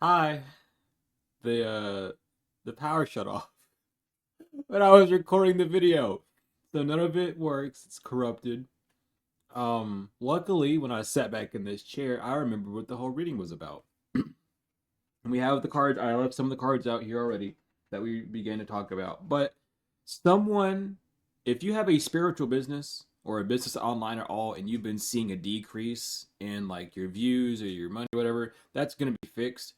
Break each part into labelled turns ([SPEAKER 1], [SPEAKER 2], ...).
[SPEAKER 1] Hi. The power shut off when I was recording the video. So none of it works. It's corrupted. Luckily when I sat back in this chair, I remember what the whole reading was about. And we have the cards. I left some of the cards out here already that we began to talk about. But someone, if you have a spiritual business or a business online at all, and you've been seeing a decrease in like your views or your money, or whatever, that's gonna be fixed.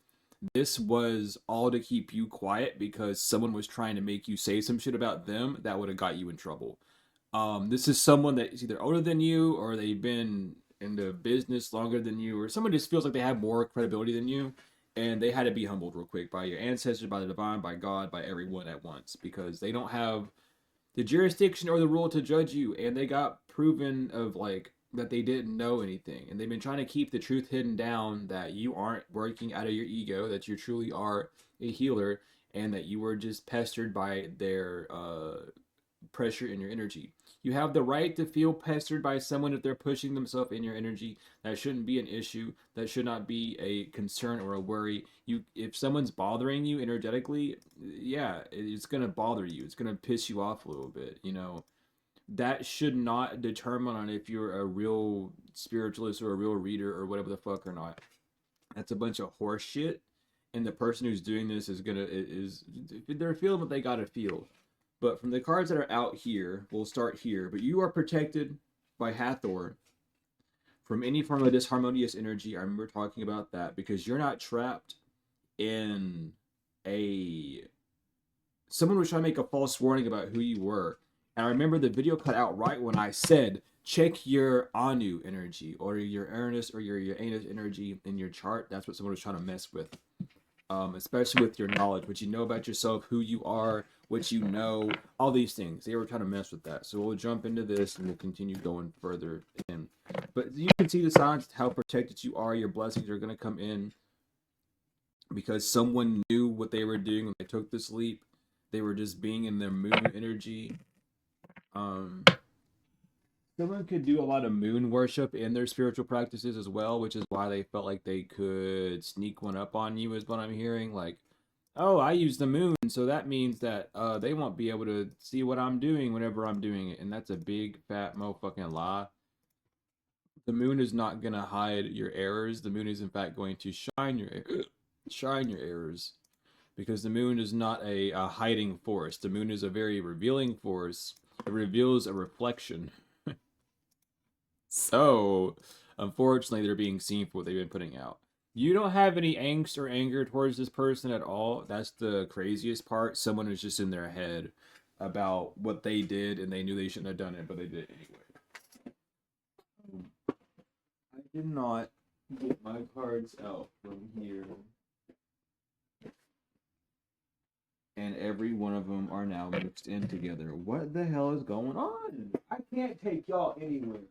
[SPEAKER 1] This was all to keep you quiet because someone was trying to make you say some shit about them that would have got you in trouble. This is someone that is either older than you or they've been in the business longer than you, or someone just feels like they have more credibility than you, and they had to be humbled real quick by your ancestors, by the divine, by God, by everyone at once because they don't have the jurisdiction or the rule to judge you, and they got proven of like that they didn't know anything, and they've been trying to keep the truth hidden down that you aren't working out of your ego, that you truly are a healer, and that you were just pestered by their pressure in your energy. You have the right to feel pestered by someone if they're pushing themselves in your energy. That shouldn't be an issue. That should not be a concern or a worry. You, if someone's bothering you energetically, yeah, it's gonna bother you. It's gonna piss you off a little bit. That should not determine on if you're a real spiritualist or a real reader or whatever the fuck or not. That's a bunch of horse shit. And the person who's doing this is they're feeling what they gotta feel. But from the cards that are out here, we'll start here. But you are protected by Hathor from any form of disharmonious energy. I remember talking about that because you're not trapped in a. Someone was trying to make a false warning about who you were. And I remember the video cut out right when I said, check your Anu energy or your Uranus or your Uranus energy in your chart. That's what someone was trying to mess with. Especially with your knowledge, what you know about yourself, who you are, what you know, all these things. They were trying to mess with that. So we'll jump into this and we'll continue going further in. But you can see the signs, how protected you are. Your blessings are going to come in because someone knew what they were doing when they took this leap. They were just being in their moon energy. Um, Someone could do a lot of moon worship in their spiritual practices as well, which is why they felt like they could sneak one up on you, is what I'm hearing. Like, oh, I use the moon, so that means that they won't be able to see what I'm doing whenever I'm doing it. And that's a big, fat, motherfucking lie. The moon is not going to hide your errors. The moon is, in fact, going to shine your errors. Because the moon is not a hiding force. The moon is a very revealing force. It reveals a reflection. So, unfortunately, they're being seen for what they've been putting out. You don't have any angst or anger towards this person at all. That's the craziest part. Someone is just in their head about what they did and they knew they shouldn't have done it, but they did it anyway. I did not get my cards out from here. And every one of them are now mixed in together. What the hell is going on? I can't take y'all anywhere.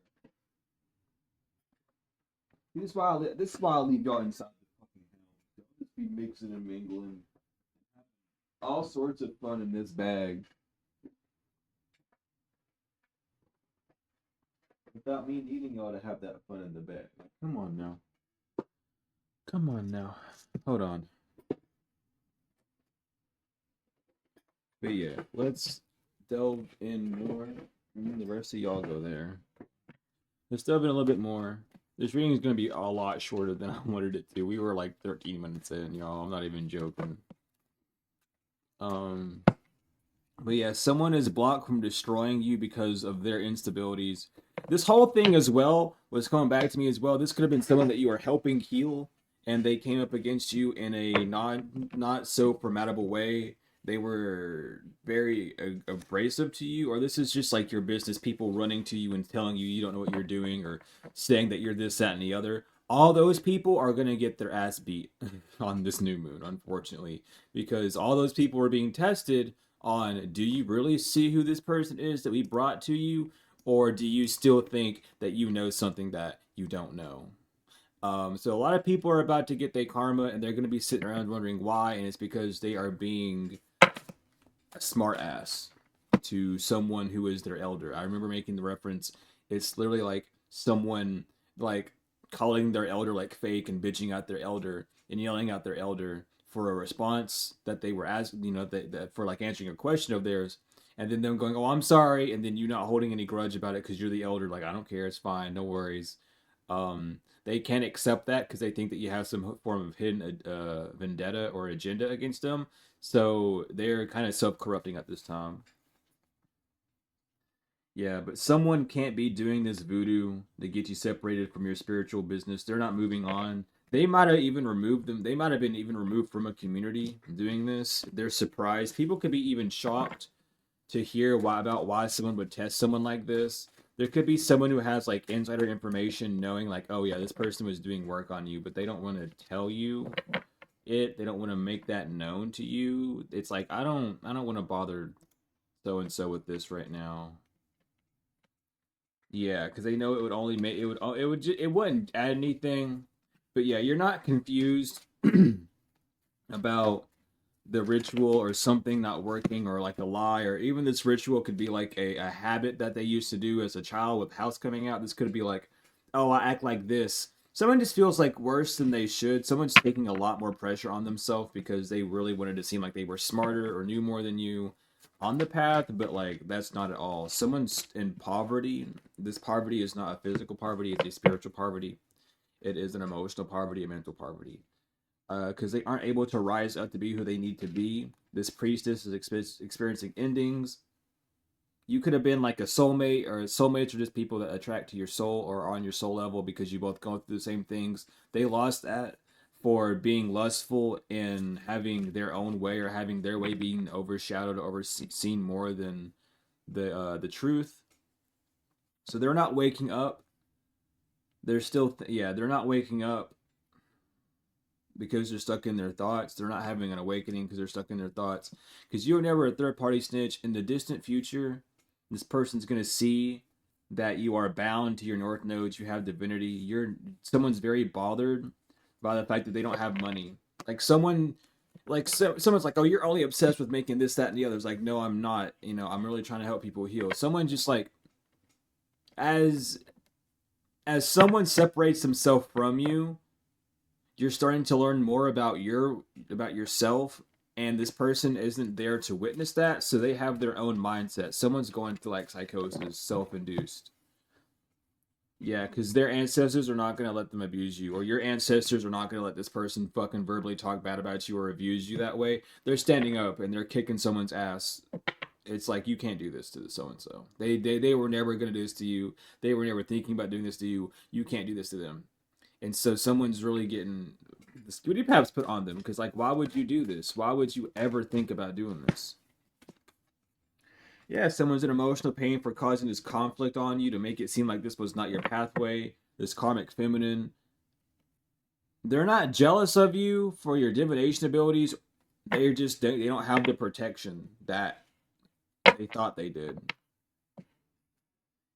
[SPEAKER 1] This is why I leave y'all inside the fucking house. Don't just be mixing and mingling. All sorts of fun in this bag. Without me needing y'all to have that fun in the bag. Like, come on now. Come on now. Hold on. But yeah, let's delve in more. And the rest of y'all go there. Let's delve in a little bit more. This reading is going to be a lot shorter than I wanted it to. We were like 13 minutes in, y'all. I'm not even joking. Um, but yeah, someone is blocked from destroying you because of their instabilities. This whole thing as well was coming back to me as well. This could have been someone that you are helping heal, and they came up against you in a not so formidable way. They were very abrasive to you, or this is just like your business people running to you and telling you don't know what you're doing, or saying that you're this, that, and the other. All those people are gonna get their ass beat on this new moon, unfortunately, because all those people are being tested on, do you really see who this person is that we brought to you, or do you still think that you know something that you don't know? So a lot of people are about to get their karma, and they're going to be sitting around wondering why, and it's because they are being a smart ass to someone who is their elder. I remember making the reference. It's literally like someone like calling their elder like fake and bitching out their elder and yelling out their elder for a response that they were asked, that for like answering a question of theirs, and then them going, "Oh, I'm sorry," and then you not holding any grudge about it because you're the elder, like, I don't care, it's fine, no worries. They can't accept that because they think that you have some form of hidden vendetta or agenda against them, so they're kind of self-corrupting at this time. Yeah, but someone can't be doing this voodoo to get you separated from your spiritual business. They're not moving on. They might have even removed them. They might have been even removed from a community doing this. They're surprised. People could be even shocked to hear why someone would test someone like this. There could be someone who has like insider information knowing like, oh yeah, this person was doing work on you, but they don't want to tell you it. They don't want to make that known to you. It's like I don't want to bother so and so with this right now. Yeah, because they know it would only make it wouldn't add anything. But yeah, you're not confused about the ritual or something not working or like a lie, or even this ritual could be like a habit that they used to do as a child with house coming out. This could be like, oh, I act like this. Someone just feels like worse than they should. Someone's taking a lot more pressure on themselves because they really wanted to seem like they were smarter or knew more than you on the path, but like that's not at all. Someone's in poverty. This poverty is not a physical poverty, it's a spiritual poverty. It is an emotional poverty, a mental poverty. Because they aren't able to rise up to be who they need to be. This priestess is experiencing endings. You could have been like a soulmate, or soulmates are just people that attract to your soul or are on your soul level because you both go through the same things. They lost that for being lustful and having their own way, or having their way being overshadowed or overseen more than the truth. So they're not waking up. They're still they're not waking up because they're stuck in their thoughts. They're not having an awakening because they're stuck in their thoughts. Because you're never a third party snitch. In the distant future, this person's gonna see that you are bound to your north nodes. You have divinity. Someone's very bothered by the fact that they don't have money. Like someone's like, oh, you're only obsessed with making this, that, and the other. It's like, no, I'm not. I'm really trying to help people heal. Someone just like as someone separates themselves from you, you're starting to learn more about yourself, and this person isn't there to witness that, so they have their own mindset. Someone's going through like psychosis, self-induced. Yeah, because their ancestors are not going to let them abuse you, or your ancestors are not going to let this person fucking verbally talk bad about you or abuse you that way. They're standing up and they're kicking someone's ass. It's like, you can't do this to so and so. They were never going to do this to you. They were never thinking about doing this to you. You can't do this to them. And so someone's really getting the security paps put on them, because like, why would you do this? Why would you ever think about doing this? Yeah, someone's in emotional pain for causing this conflict on you to make it seem like this was not your pathway. This karmic feminine, they're not jealous of you for your divination abilities. They don't have the protection that they thought they did.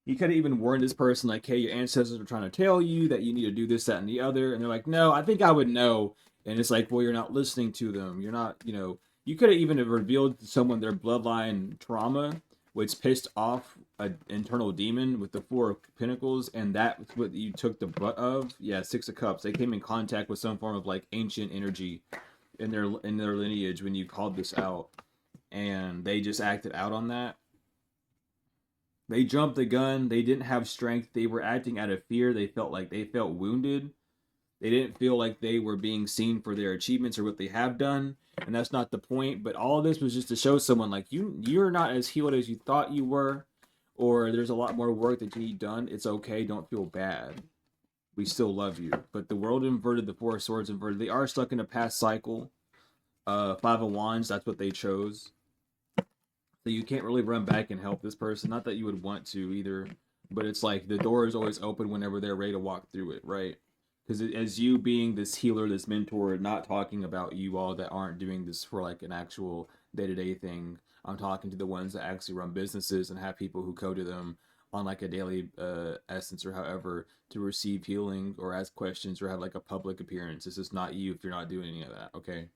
[SPEAKER 1] You could have even warned this person, like, hey, your ancestors are trying to tell you that you need to do this, that, and the other. And they're like, no, I think I would know. And it's like, well, you're not listening to them. You're not, you could have even revealed to someone their bloodline trauma, which pissed off an internal demon with the Four of Pentacles. And that's what you took the butt of. Yeah, Six of Cups. They came in contact with some form of like ancient energy in their lineage when you called this out. And they just acted out on that. They jumped the gun. They didn't have strength. They were acting out of fear. They felt wounded. They didn't feel like they were being seen for their achievements or what they have done. And that's not the point. But all of this was just to show someone like, you're not as healed as you thought you were, or there's a lot more work that you need done. It's okay. Don't feel bad. We still love you. But the world inverted, the Four of Swords inverted. They are stuck in a past cycle. Five of Wands, that's what they chose. So you can't really run back and help this person. Not that you would want to either, but it's like the door is always open whenever they're ready to walk through it, right? Because as you being this healer, this mentor, not talking about you all that aren't doing this for like an actual day-to-day thing. I'm talking to the ones that actually run businesses and have people who go to them on like a daily essence or however to receive healing or ask questions or have like a public appearance. This is not you if you're not doing any of that, okay?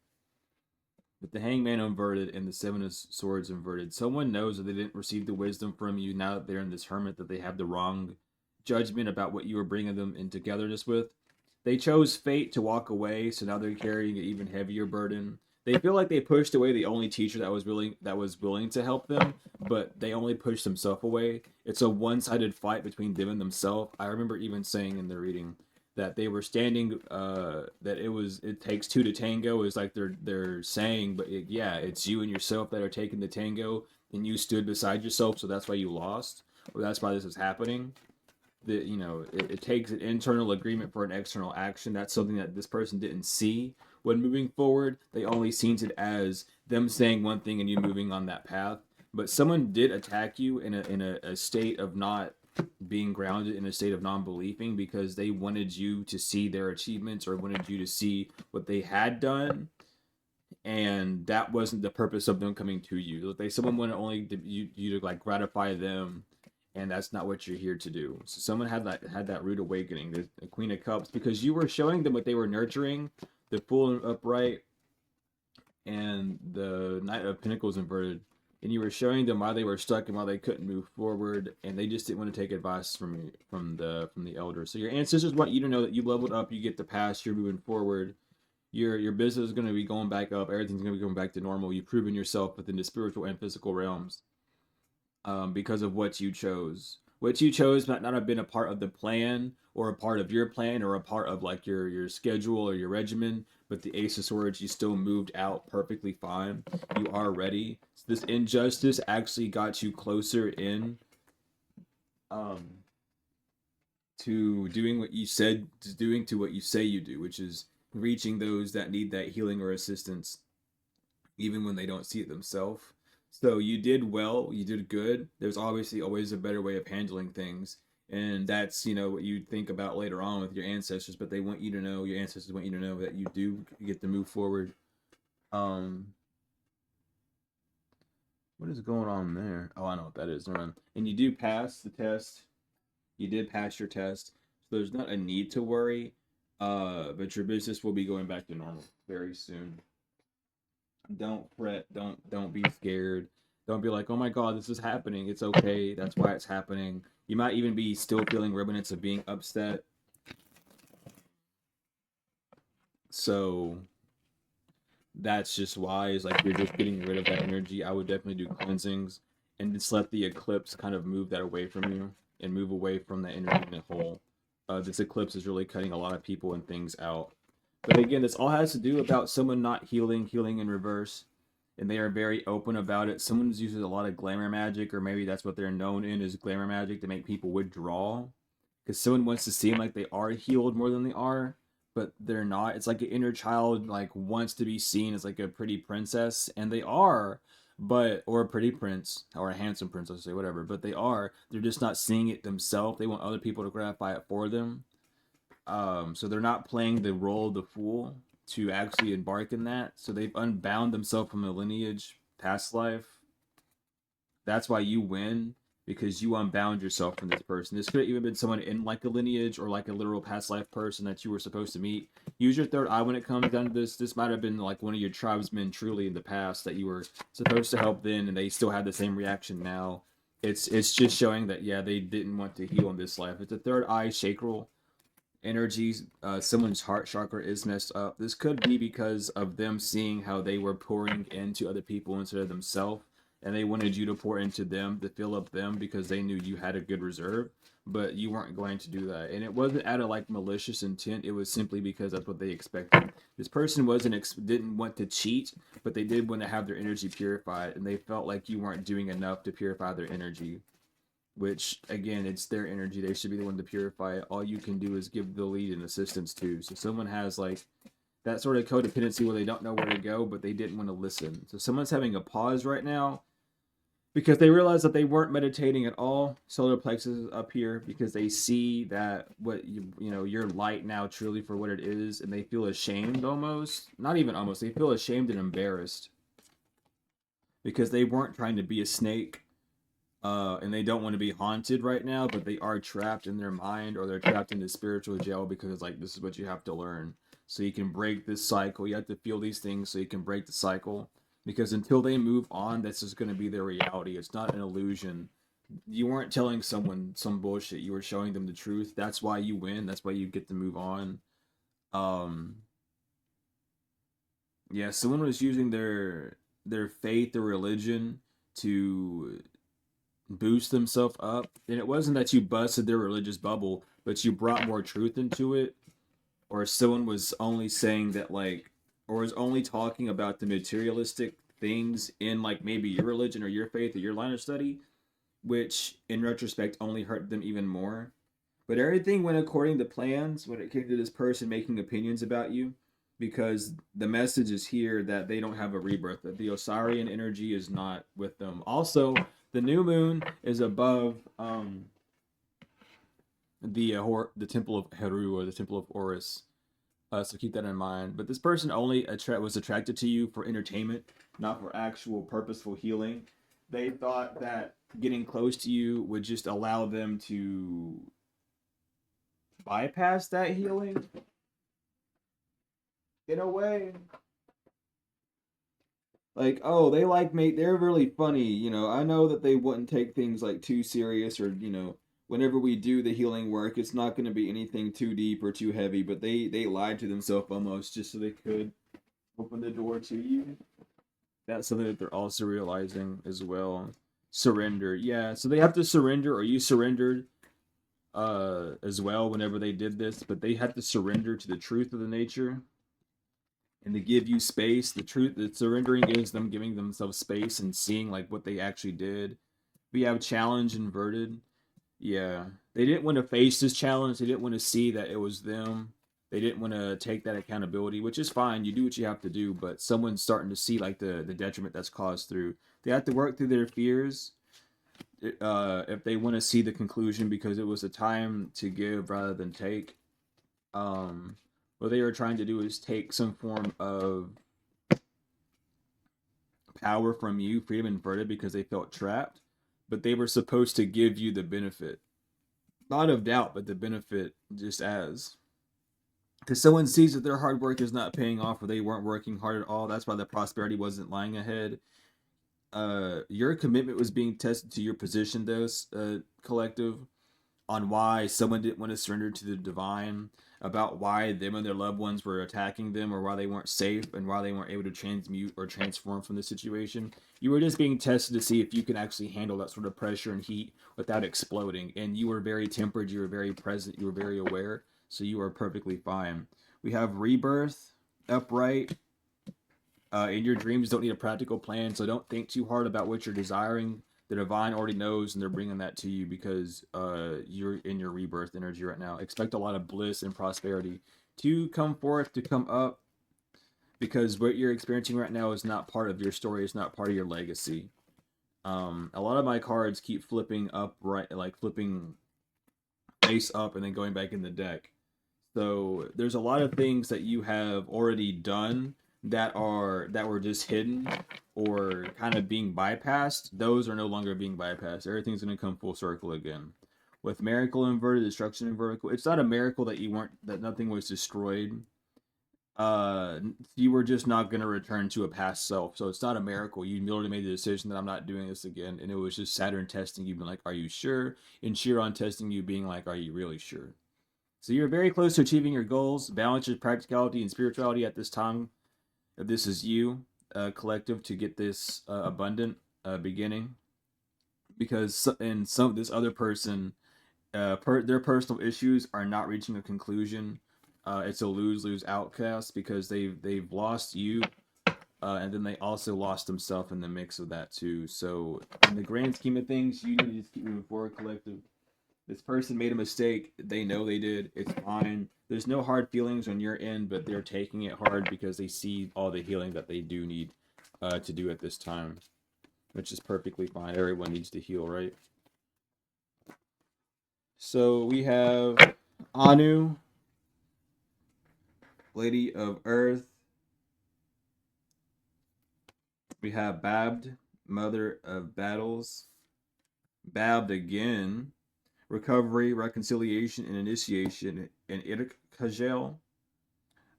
[SPEAKER 1] With the Hangman inverted and the Seven of Swords inverted, someone knows that they didn't receive the wisdom from you now that they're in this hermit, that they have the wrong judgment about what you were bringing them in togetherness with. They chose fate to walk away, so now they're carrying an even heavier burden. They feel like they pushed away the only teacher that was willing to help them, but they only pushed themselves away. It's a one-sided fight between them and themselves. I remember even saying in the reading that they were standing, that it takes two to tango is like they're saying, but yeah, it's you and yourself that are taking the tango, and you stood beside yourself, so that's why you lost, or that's why this is happening. That, it takes an internal agreement for an external action. That's something that this person didn't see when moving forward. They only seen it as them saying one thing and you moving on that path. But someone did attack you in a state of not being grounded, in a state of non-believing, because they wanted you to see their achievements or wanted you to see what they had done, and that wasn't the purpose of them coming to you. Like, someone wanted only you to like gratify them, and that's not what you're here to do. So someone had that rude awakening, the Queen of Cups, because you were showing them what they were nurturing, the Fool and Upright, and the Knight of Pentacles inverted, and you were showing them why they were stuck and why they couldn't move forward, and they just didn't want to take advice from the elders. So your ancestors want you to know that you leveled up, you get the past, you're moving forward. Your business is going to be going back up. Everything's going to be going back to normal. You've proven yourself within the spiritual and physical realms, because of what you chose. What you chose might not have been a part of the plan, or a part of your plan, or a part of like your schedule or your regimen, but the Ace of Swords, you still moved out perfectly fine. You are ready. So this injustice actually got you closer in, um, to doing what you said, to doing to what you say you do, which is reaching those that need that healing or assistance, even when they don't see it themselves. So you did well, you did good. There's obviously always a better way of handling things. And that's, what you think about later on with your ancestors, but your ancestors want you to know that you do get to move forward. Um, what is going on there? Oh, I know what that is. Run. And you do pass the test. You did pass your test. So there's not a need to worry. But your business will be going back to normal very soon. Don't fret. Don't be scared. Don't be like, oh my god, this is happening. It's okay. That's why it's happening. You might even be still feeling remnants of being upset. So that's just why, is like you're just getting rid of that energy. I would definitely do cleansings and just let the eclipse kind of move that away from you and move away from that energy in the whole. This eclipse is really cutting a lot of people and things out. But again, this all has to do about someone not healing in reverse, and they are very open about it. Someone uses a lot of glamour magic, or maybe that's what they're known in, is glamour magic, to make people withdraw, because someone wants to seem like they are healed more than they are, but they're not. It's like an inner child like wants to be seen as like a pretty princess, and they are, but, or a pretty prince, or a handsome prince, let's say, whatever. But they are. They're just not seeing it themselves. They want other people to gratify it for them. So they're not playing the role of the fool to actually embark in that. So they've unbound themselves from a lineage, past life. That's why you win, because you unbound yourself from this person. This could have even been someone in like a lineage, or like a literal past life person that you were supposed to meet. Use your third eye when it comes down to this. This might have been like one of your tribesmen truly in the past that you were supposed to help then, and they still have the same reaction now. It's just showing that, yeah, they didn't want to heal in this life. It's a third eye chakral energies. Someone's heart chakra is messed up. This could be because of them seeing how they were pouring into other people instead of themselves, and they wanted you to pour into them to fill up them because they knew you had a good reserve, but you weren't going to do that. And it wasn't out of like malicious intent. It was simply because that's what they expected. This person didn't want to cheat, but they did want to have their energy purified, and they felt like you weren't doing enough to purify their energy, which again, it's their energy. They should be the one to purify it. All you can do is give the lead and assistance to. So someone has like that sort of codependency where they don't know where to go, but they didn't want to listen. So someone's having a pause right now because they realize that they weren't meditating at all. Solar plexus is up here because they see that what your light now truly for what it is, and they feel ashamed almost. Not even almost. They feel ashamed and embarrassed because they weren't trying to be a snake. And they don't want to be haunted right now, but they are trapped in their mind, or they're trapped in the spiritual jail, because it's like, this is what you have to learn. So you can break this cycle. You have to feel these things so you can break the cycle. Because until they move on, that's just going to be their reality. It's not an illusion. you weren't telling someone some bullshit. You were showing them the truth. That's why you win. That's why you get to move on. Um, yeah, someone was using their faith, their religion to boost themselves up. And it wasn't that you busted their religious bubble, but you brought more truth into it. Or someone was only saying that like, or was only talking about the materialistic things in like maybe your religion or your faith or your line of study, which in retrospect only hurt them even more. But everything went according to plans when it came to this person making opinions about you, because the message is here that they don't have a rebirth, that the Osirian energy is not with them. Also, the new moon is above the temple of Heru, or the temple of Horus. So keep that in mind. But this person only was attracted to you for entertainment, not for actual purposeful healing. They thought that getting close to you would just allow them to bypass that healing in a way. Like, oh, they like me, they're really funny, I know that they wouldn't take things like too serious, or whenever we do the healing work, it's not going to be anything too deep or too heavy, but they lied to themselves almost just so they could open the door to you. That's something that they're also realizing as well. Surrender, yeah, so they have to surrender, or you surrendered as well whenever they did this, but they had to surrender to the truth of the nature and to give you space. The truth, the surrendering is them giving themselves space and seeing like what they actually did. We have challenge inverted. Yeah, they didn't want to face this challenge. They didn't want to see that it was them. They didn't want to take that accountability, which is fine. You do what you have to do, but someone's starting to see like the detriment that's caused through. They have to work through their fears if they want to see the conclusion, because it was a time to give rather than take. What they were trying to do is take some form of power from you, freedom inverted, because they felt trapped, but they were supposed to give you the benefit. Not of doubt, but the benefit just as. Because someone sees that their hard work is not paying off, or they weren't working hard at all. That's why the prosperity wasn't lying ahead. Your commitment was being tested to your position, though, collective, on why someone didn't want to surrender to the divine, about why them and their loved ones were attacking them, or why they weren't safe, and why they weren't able to transmute or transform from the situation. You were just being tested to see if you can actually handle that sort of pressure and heat without exploding. And you were very tempered, you were very present, you were very aware, so you are perfectly fine. We have rebirth, upright. In your dreams, don't need a practical plan, so don't think too hard about what you're desiring. The divine already knows, and they're bringing that to you because you're in your rebirth energy right now. Expect a lot of bliss and prosperity to come forth, to come up, because what you're experiencing right now is not part of your story. It's not part of your legacy. A lot of my cards keep flipping up, right, like flipping face up and then going back in the deck. So there's a lot of things that you have already done that were just hidden or kind of being bypassed. Those are no longer being bypassed. Everything's going to come full circle again. With miracle inverted, destruction inverted, it's not a miracle that nothing was destroyed. You were just not going to return to a past self. So it's not a miracle. You already made the decision that I'm not doing this again, and it was just Saturn testing you, being like, "Are you sure?" And Chiron testing you, being like, "Are you really sure?" So you're very close to achieving your goals. Balance your practicality and spirituality at this time. If this is you, collective, to get this abundant beginning, because in some this other person, their personal issues are not reaching a conclusion. It's a lose-lose outcast, because they've lost you, and then they also lost themselves in the mix of that too. So in the grand scheme of things, you need to just keep moving forward, collective. This person made a mistake. They know they did. It's fine. There's no hard feelings on your end, but they're taking it hard because they see all the healing that they do need to do at this time, which is perfectly fine. Everyone needs to heal, right? So we have Anu, Lady of Earth. We have Babd, Mother of Battles. Babd again, recovery, reconciliation, and initiation. And Itkajel,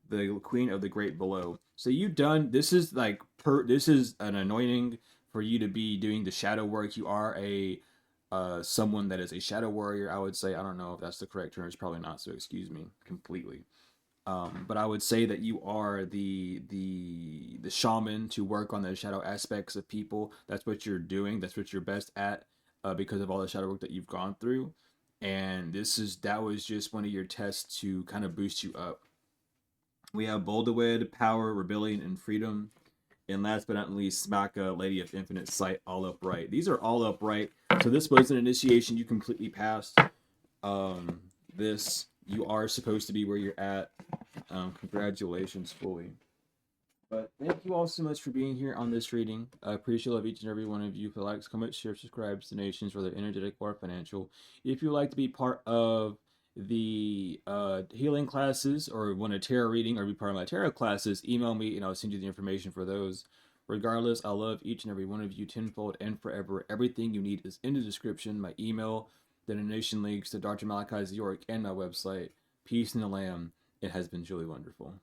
[SPEAKER 1] the Queen of the Great Below. So you've done, this is this is an anointing for you to be doing the shadow work. You are a someone that is a shadow warrior, I would say. I don't know if that's the correct term. It's probably not, so excuse me completely. But I would say that you are the shaman to work on the shadow aspects of people. That's what you're doing. That's what you're best at, because of all the shadow work that you've gone through. And that was just one of your tests to kind of boost you up. We have Boldewed, Power, Rebellion, and Freedom. And last but not least, Smaka, Lady of Infinite Sight, all upright. These are all upright. So this was an initiation you completely passed. This, you are supposed to be where you're at. Congratulations fully. But thank you all so much for being here on this reading. I appreciate love each and every one of you for likes, comments, shares, subscribes, donations, whether energetic or financial. If you'd like to be part of the healing classes or want a tarot reading or be part of my tarot classes, email me and I'll send you the information for those. Regardless, I love each and every one of you tenfold and forever. Everything you need is in the description. My email, the donation links to Dr. Malachi's York, and my website. Peace in the Lamb. It has been truly wonderful.